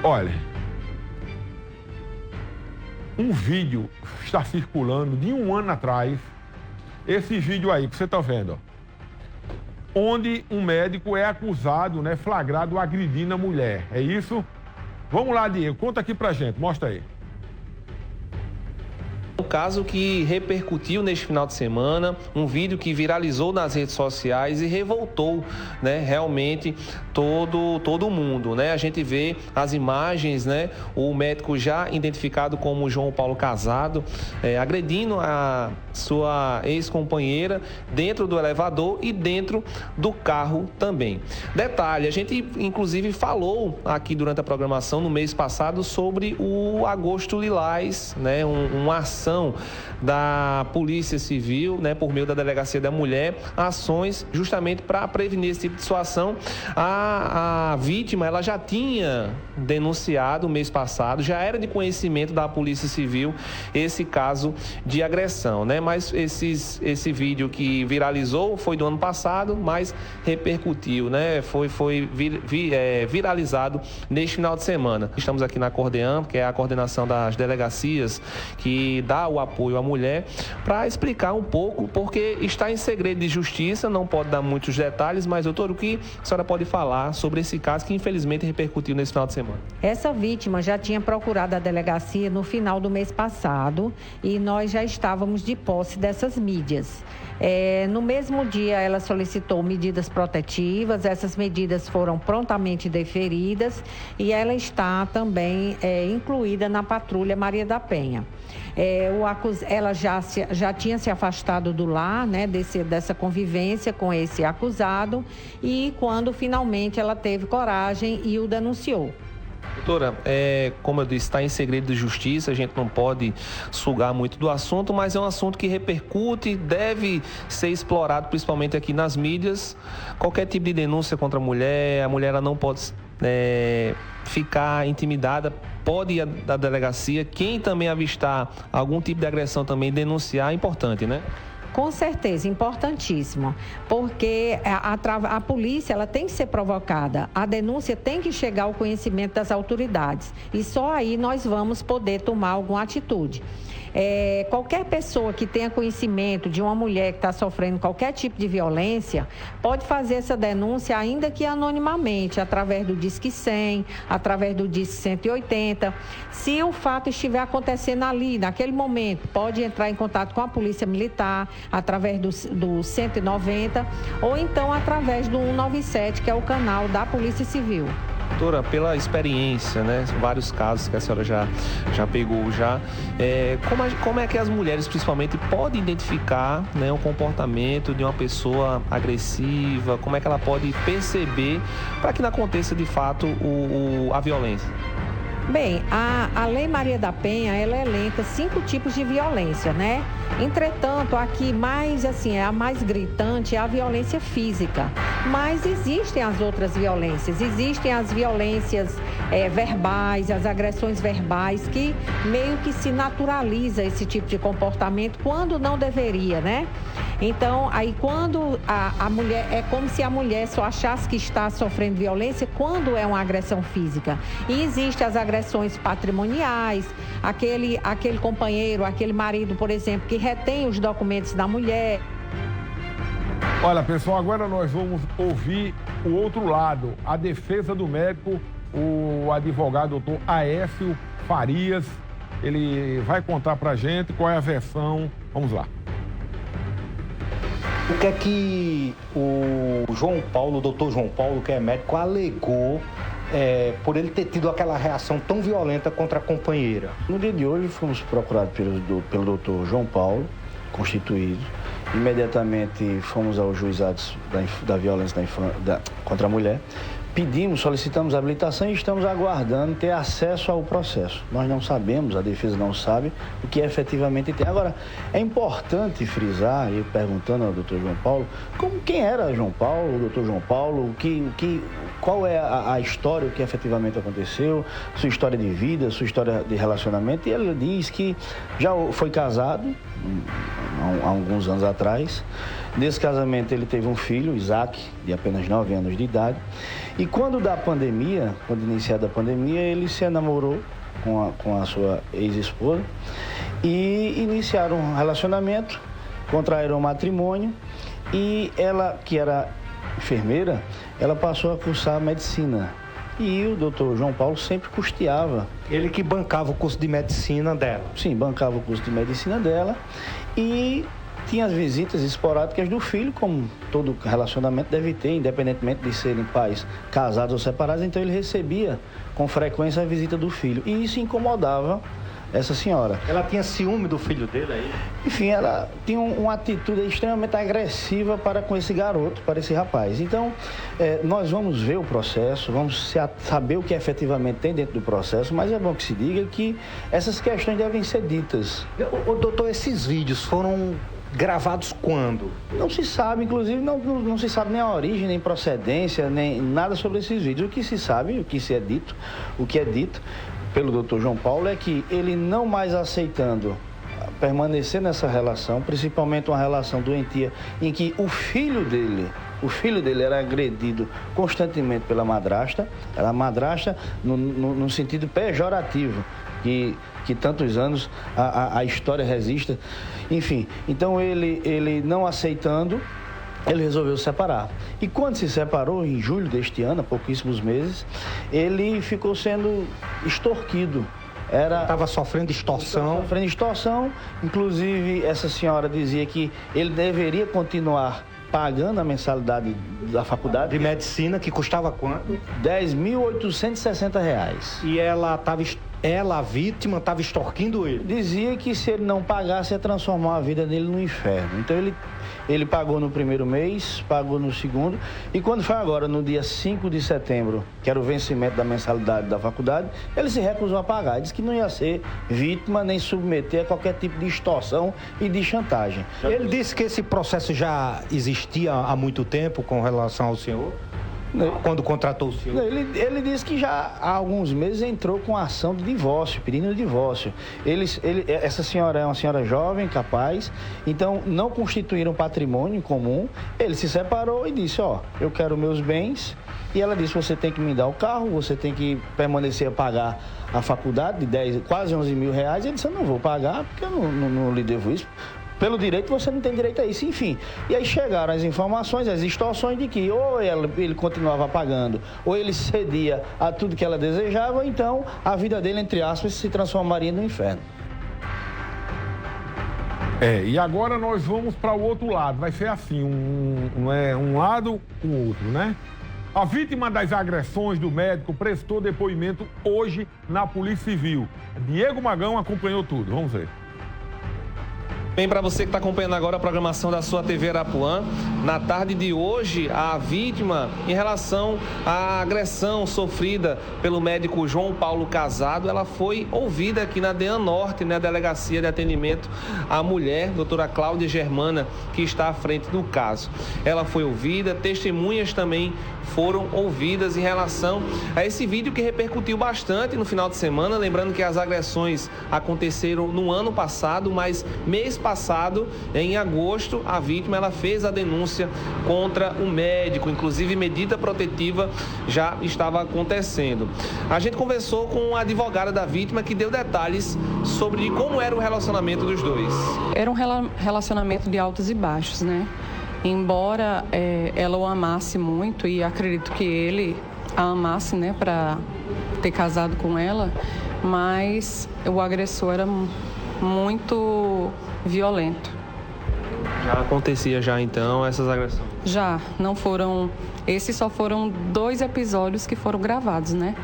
Olha, um vídeo está circulando de um ano atrás, esse vídeo aí que você está vendo, ó, onde um médico é acusado, né, flagrado agredindo a mulher, é isso? Vamos lá, Diego, conta aqui pra gente, mostra aí. Um caso que repercutiu neste final de semana, um vídeo que viralizou nas redes sociais e revoltou, né, realmente todo mundo, né? A gente vê as imagens, né, o médico já identificado como João Paulo Casado, agredindo a sua ex-companheira dentro do elevador e dentro do carro também. Detalhe, a gente inclusive falou aqui durante a programação no mês passado sobre o Agosto Lilás, né, uma ação da Polícia Civil, né, por meio da Delegacia da Mulher, ações justamente para prevenir esse tipo de situação. A vítima, ela já tinha denunciado mês passado, já era de conhecimento da Polícia Civil esse caso de agressão, né? Mas esse vídeo que viralizou foi do ano passado, mas repercutiu, né? Foi viralizado neste final de semana. Estamos aqui na Cordeam, que é a coordenação das delegacias que dá o apoio à mulher, para explicar um pouco, porque está em segredo de justiça, não pode dar muitos detalhes, mas, doutor, o que a senhora pode falar sobre esse caso que infelizmente repercutiu nesse final de semana? Essa vítima já tinha procurado a delegacia no final do mês passado e nós já estávamos de posse dessas mídias. No mesmo dia, ela solicitou medidas protetivas, essas medidas foram prontamente deferidas e ela está também incluída na patrulha Maria da Penha. Ela já tinha se afastado do lar, né, dessa convivência com esse acusado, e quando finalmente ela teve coragem e o denunciou. Doutora, como eu disse, está em segredo de justiça, a gente não pode sugar muito do assunto, mas é um assunto que repercute, deve ser explorado principalmente aqui nas mídias. Qualquer tipo de denúncia contra a mulher ela não pode ficar intimidada, pode ir à delegacia. Quem também avistar algum tipo de agressão também denunciar é importante, né? Com certeza, importantíssimo, porque a polícia ela tem que ser provocada, a denúncia tem que chegar ao conhecimento das autoridades e só aí nós vamos poder tomar alguma atitude. Qualquer pessoa que tenha conhecimento de uma mulher que está sofrendo qualquer tipo de violência pode fazer essa denúncia, ainda que anonimamente, através do Disque 100, através do Disque 180. Se o fato estiver acontecendo ali, naquele momento, pode entrar em contato com a Polícia Militar, através do 190, ou então através do 197, que é o canal da Polícia Civil. Doutora, pela experiência, né, vários casos que a senhora já pegou como é que as mulheres, principalmente, podem identificar, né, o comportamento de uma pessoa agressiva, como é que ela pode perceber para que não aconteça, de fato, a violência? Bem, a Lei Maria da Penha, ela elenca 5 tipos de violência, né? Entretanto, aqui a mais gritante é a violência física. Mas existem as outras violências, existem as violências verbais, as agressões verbais, que meio que se naturaliza esse tipo de comportamento quando não deveria, né? Então, aí quando a mulher, é como se a mulher só achasse que está sofrendo violência quando é uma agressão física. E existem as agressões patrimoniais, aquele companheiro, aquele marido, por exemplo, que retém os documentos da mulher. Olha, pessoal, agora nós vamos ouvir o outro lado, a defesa do médico, o advogado doutor Aécio Farias. Ele vai contar pra gente qual é a versão. Vamos lá. O que é que o doutor João Paulo, que é médico, alegou por ele ter tido aquela reação tão violenta contra a companheira? No dia de hoje fomos procurados pelo doutor João Paulo, constituído. Imediatamente fomos aos juizados da violência contra a mulher. Solicitamos habilitação e estamos aguardando ter acesso ao processo. Nós não sabemos, a defesa não sabe o que efetivamente tem. Agora, é importante frisar, eu perguntando ao doutor João Paulo, quem era João Paulo, o doutor João Paulo, qual é a história, o que efetivamente aconteceu, sua história de vida, sua história de relacionamento. E ele diz que já foi casado há alguns anos atrás Desse casamento ele teve um filho, Isaac, de apenas 9 anos de idade. E quando iniciada a pandemia, ele se namorou com a sua ex-esposa e iniciaram um relacionamento, contraíram um matrimônio e ela, que era enfermeira, ela passou a cursar medicina. E o doutor João Paulo sempre custeava. Ele que bancava o curso de medicina dela? Sim, bancava o curso de medicina dela e tinha as visitas esporádicas do filho, como todo relacionamento deve ter, independentemente de serem pais casados ou separados. Então ele recebia com frequência a visita do filho e isso incomodava essa senhora. Ela tinha ciúme do filho dele aí? Enfim, ela tinha uma atitude extremamente agressiva para com esse garoto, para esse rapaz. Então, nós vamos ver o processo, vamos saber o que efetivamente tem dentro do processo, mas é bom que se diga que essas questões devem ser ditas. Doutor, esses vídeos foram gravados quando? Não se sabe, inclusive, não se sabe nem a origem, nem procedência, nem nada sobre esses vídeos. O que se sabe, o que é dito pelo doutor João Paulo é que ele não mais aceitando permanecer nessa relação, principalmente uma relação doentia em que o filho dele era agredido constantemente pela madrasta, no sentido pejorativo, que tantos anos a história resiste. Enfim, então ele não aceitando, ele resolveu se separar. E quando se separou, em julho deste ano, há pouquíssimos meses, ele ficou sendo extorquido. Estava sofrendo extorsão. Inclusive, essa senhora dizia que ele deveria continuar pagando a mensalidade da faculdade. De medicina, que custava quanto? R$ 10.860. E ela, a vítima, estava extorquindo ele? Dizia que se ele não pagasse, ia transformar a vida dele no inferno. Então ele pagou no primeiro mês, pagou no segundo, e quando foi agora, no dia 5 de setembro, que era o vencimento da mensalidade da faculdade, ele se recusou a pagar. Ele disse que não ia ser vítima nem submeter a qualquer tipo de extorsão e de chantagem. Ele disse que esse processo já existia há muito tempo com relação ao senhor? Quando contratou o senhor? Ele disse que já há alguns meses entrou com ação de divórcio, pedindo divórcio. Essa senhora é uma senhora jovem, capaz, então não constituíram patrimônio em comum. Ele se separou e disse, eu quero meus bens. E ela disse, você tem que me dar o carro, você tem que permanecer a pagar a faculdade de quase 11 mil reais. Ele disse, eu não vou pagar porque eu não lhe devo isso. Pelo direito, você não tem direito a isso, enfim. E aí chegaram as informações, as extorsões de que ou ele continuava pagando, ou ele cedia a tudo que ela desejava, ou então a vida dele, entre aspas, se transformaria no inferno. E agora nós vamos para o outro lado. Vai ser assim, um lado, um outro, né? A vítima das agressões do médico prestou depoimento hoje na Polícia Civil. Diego Magão acompanhou tudo. Vamos ver. Bem, para você que está acompanhando agora a programação da sua TV Arapuã, na tarde de hoje, a vítima, em relação à agressão sofrida pelo médico João Paulo Casado, ela foi ouvida aqui na DEAN Norte, na Delegacia de Atendimento à Mulher, doutora Cláudia Germana, que está à frente do caso. Ela foi ouvida, testemunhas também foram ouvidas em relação a esse vídeo que repercutiu bastante no final de semana, lembrando que as agressões aconteceram no ano passado, mas mês passado, em agosto, a vítima ela fez a denúncia contra o médico, inclusive medida protetiva já estava acontecendo. A gente conversou com a advogada da vítima que deu detalhes sobre como era o relacionamento dos dois. Era um relacionamento de altos e baixos, né? Embora ela o amasse muito e acredito que ele a amasse, né, para ter casado com ela, mas o agressor era muito violento. Já acontecia então essas agressões? Já, não foram... Esses só foram 2 episódios que foram gravados, né?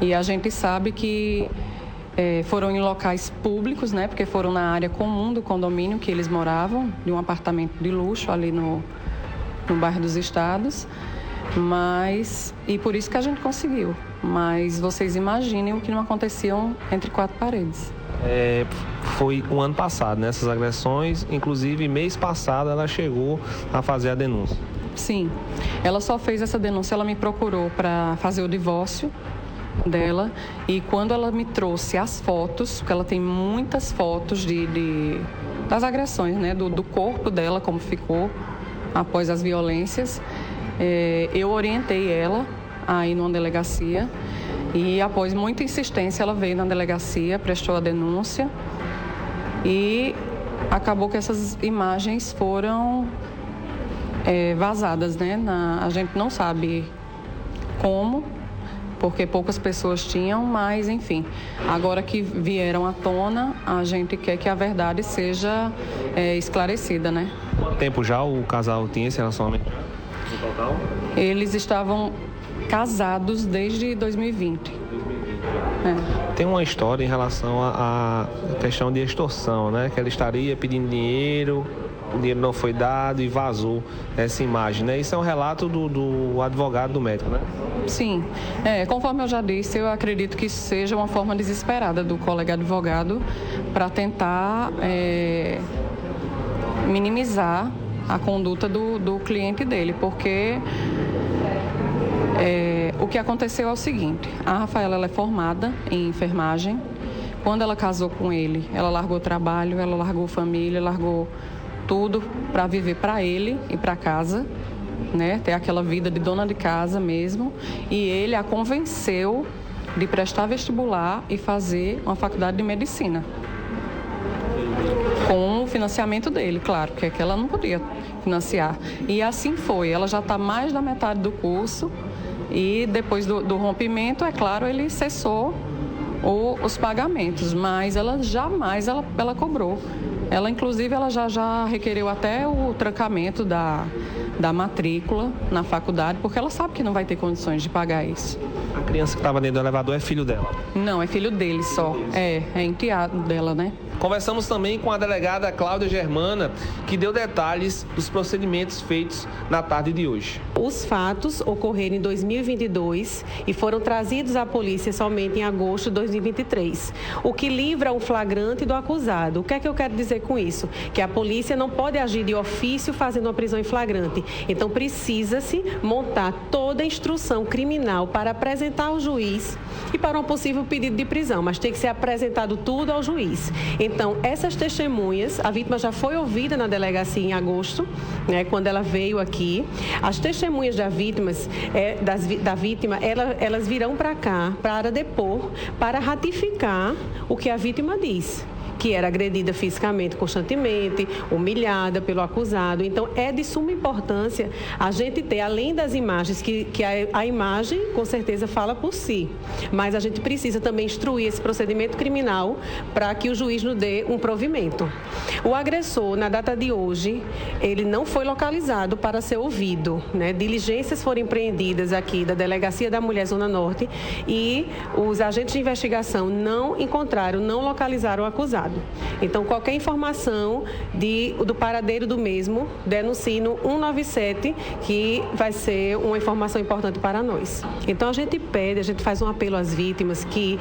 E a gente sabe que foram em locais públicos, né? Porque foram na área comum do condomínio que eles moravam, de um apartamento de luxo ali no bairro dos Estados. E por isso que a gente conseguiu. Mas vocês imaginem o que não aconteciam entre 4 paredes. Foi o ano passado, né? Essas agressões, inclusive mês passado ela chegou a fazer a denúncia. Sim, ela só fez essa denúncia, ela me procurou para fazer o divórcio, dela, e quando ela me trouxe as fotos, porque ela tem muitas fotos das agressões, né, do corpo dela, como ficou após as violências, eu orientei ela a ir numa delegacia, e após muita insistência ela veio na delegacia, prestou a denúncia, e acabou que essas imagens foram vazadas, né? A gente não sabe como, porque poucas pessoas tinham, mas enfim, agora que vieram à tona, a gente quer que a verdade seja esclarecida, né? Quanto tempo já o casal tinha esse relacionamento? No total? Eles estavam casados desde 2020. Tem uma história em relação à questão de extorsão, né? Que ela estaria pedindo dinheiro, o dinheiro não foi dado e vazou essa imagem, né? Isso é um relato do advogado, do médico, né? Sim. Conforme eu já disse, eu acredito que isso seja uma forma desesperada do colega advogado para tentar minimizar a conduta do cliente dele, porque o que aconteceu é o seguinte: a Rafaela ela é formada em enfermagem. Quando ela casou com ele, ela largou o trabalho, ela largou família, largou tudo para viver para ele e para casa, né? Ter aquela vida de dona de casa mesmo. E ele a convenceu de prestar vestibular e fazer uma faculdade de medicina. Com o financiamento dele, claro, porque ela não podia financiar. E assim foi, ela já está mais da metade do curso e depois do rompimento, é claro, ele cessou os pagamentos, mas ela jamais ela cobrou. Ela, inclusive, ela já requereu até o trancamento da matrícula na faculdade, porque ela sabe que não vai ter condições de pagar isso. A criança que estava dentro do elevador é filho dela? Não, é filho dele só. É enteado dela, né? Conversamos também com a delegada Cláudia Germana, que deu detalhes dos procedimentos feitos na tarde de hoje. Os fatos ocorreram em 2022 e foram trazidos à polícia somente em agosto de 2023, o que livra o flagrante do acusado. O que é que eu quero dizer com isso? Que a polícia não pode agir de ofício fazendo uma prisão em flagrante. Então, precisa-se montar toda a instrução criminal para apresentar ao juiz e para um possível pedido de prisão, mas tem que ser apresentado tudo ao juiz. Então, essas testemunhas, a vítima já foi ouvida na delegacia em agosto, né, quando ela veio aqui. As testemunhas da vítima, elas virão para cá para depor, para ratificar o que a vítima diz, que era agredida fisicamente constantemente, humilhada pelo acusado. Então, é de suma importância a gente ter, além das imagens, que a imagem, com certeza, fala por si, mas a gente precisa também instruir esse procedimento criminal para que o juiz nos dê um provimento. O agressor, na data de hoje, ele não foi localizado para ser ouvido, né? Diligências foram empreendidas aqui da Delegacia da Mulher Zona Norte e os agentes de investigação não localizaram o acusado. Então, qualquer informação do paradeiro do mesmo, denuncie no 197, que vai ser uma informação importante para nós. Então, a gente faz um apelo às vítimas que,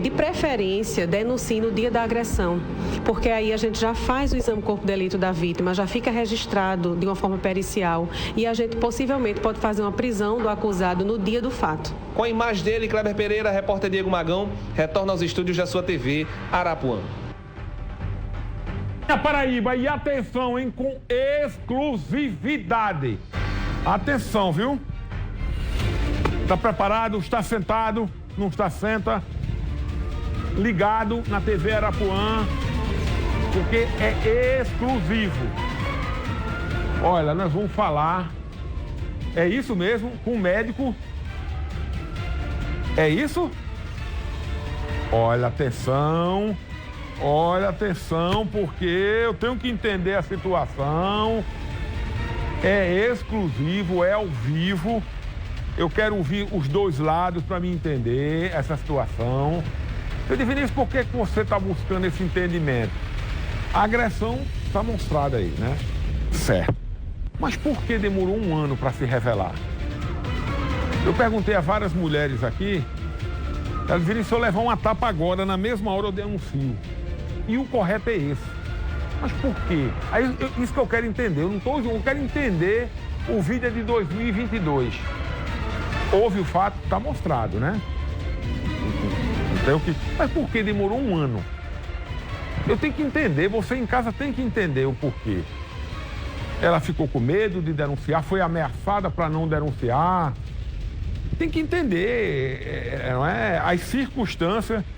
de preferência, denunciem no dia da agressão, porque aí a gente já faz o exame corpo de delito da vítima, já fica registrado de uma forma pericial e a gente possivelmente pode fazer uma prisão do acusado no dia do fato. Com a imagem dele, Kleber Pereira, repórter Diego Magão, retorna aos estúdios da sua TV Arapuã. Paraíba, e atenção, hein, com exclusividade. Atenção, viu? Está preparado? Está sentado? Não está? Senta. Ligado na TV Arapuã, porque é exclusivo. Olha, nós vamos falar, é isso mesmo, com o médico. É isso? Olha, atenção, porque eu tenho que entender a situação. É exclusivo, é ao vivo. Eu quero ouvir os dois lados para me entender essa situação. Eu Vinícius, por que você está buscando esse entendimento? A agressão está mostrada aí, né? Certo. Mas por que demorou um ano para se revelar? Eu perguntei a várias mulheres aqui. Elas viram, se eu levar uma tapa agora, na mesma hora eu denuncio. E o correto é esse. Mas por quê? Aí, isso que eu quero entender. Eu quero entender. O vídeo é de 2022. Houve o fato, está mostrado, né? Mas por que demorou um ano? Eu tenho que entender, você em casa tem que entender o porquê. Ela ficou com medo de denunciar, foi ameaçada para não denunciar. Tem que entender, não é? As circunstâncias